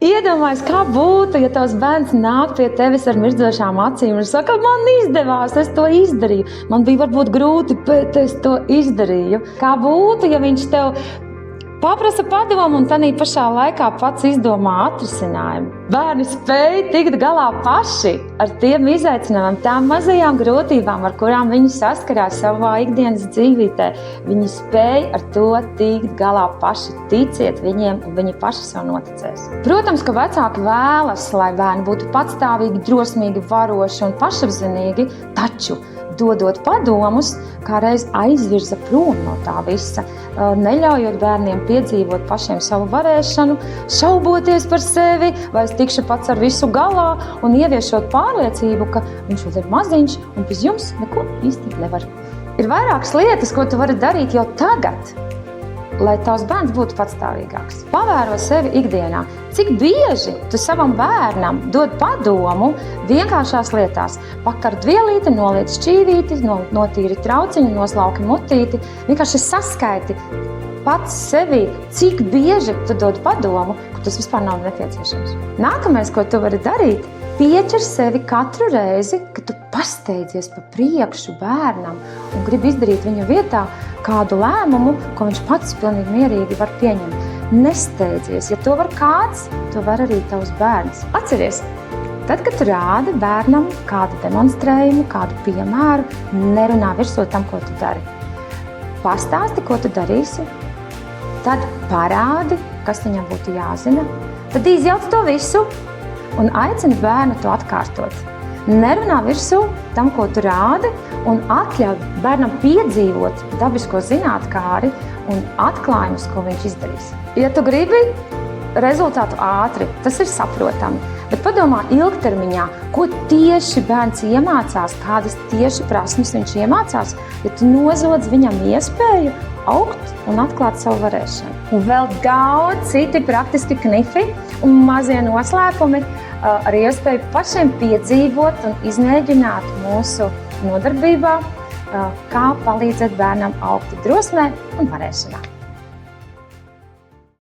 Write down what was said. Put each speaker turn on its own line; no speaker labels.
Iedomājies, kā būtu, ja tavs bērns nāk pie tevis ar mirdzošām acīm un saka, man izdevās, es to izdarīju. Man bija varbūt grūti, bet es to izdarīju. Kā būtu, ja viņš tev paprasa padomu un tādā pašā laikā pats izdomā atrisinājumu. Bērni spēj tikt galā paši ar tiem izaicinājumiem, tām mazajām grūtībām, ar kurām viņi saskarās savā ikdienas dzīvītē. Viņi spēj ar to tikt galā paši. Ticiet viņiem, un viņi paši sev noticēs. Protams, ka vecāki vēlas, lai bērni būtu patstāvīgi, drosmīgi, varoši un pašapzinīgi, taču dodot padomus, kā reiz aizvirza prom no tā visa, neļaujot bērniem piedzīvot pašiem savu varēšanu, šauboties par sevi, vai es tikšu pats ar visu galā, un ieviešot pārliecību, ka viņš vēl ir maziņš un bez jums neko īsti nevar. Ir vairākas lietas, ko tu vari darīt jau tagad, lai tavs bērns būtu patstāvīgāks. Pavēro sevi ikdienā. Cik bieži tu savam bērnam dod padomu vienkāršās lietās? Pakar dvielīti, noliec šķīvīti, notīri trauciņu, noslauki mutīti. Vienkārši saskaiti pats sevi, cik bieži tu dod padomu, ka tas vispār nav nepieciešams. Nākamais, ko tu vari darīt, pieķer sevi katru reizi, kad tu pasteidzies pa priekšu bērnam un gribi izdarīt viņa vietā kādu lēmumu, ko viņš pats pilnīgi mierīgi var pieņemt. Nesteidzies. Ja to var kāds, to var arī tavs bērns. Atceries, tad, kad tu rādi bērnam kādu demonstrējumu, kādu piemēru, nerunā virsū tam, ko tu dari. Pastāsti, ko tu darīsi, tad parādi, kas viņam būtu jāzina, tad izjauc to visu un aicini bērnu to atkārtot. Nerunā virsū tam, ko tu rādi, un atļauj bērnam piedzīvot dabisko zinātkāri un atklājumus, ko viņš izdarīs. Ja tu gribi rezultātu ātri, tas ir saprotami, bet padomā ilgtermiņā, ko tieši bērns iemācās, kādas tieši prasmes viņš iemācās, ja tu nozodz viņam iespēju augt un atklāt savu varēšanu. Un vēl daudz citi praktiski knifi un mazie noslēpumi ar iespēju pašiem piedzīvot un izmēģināt mūsu nodarbībā, kā palīdzēt bērnam augt drosmē un varēšanā.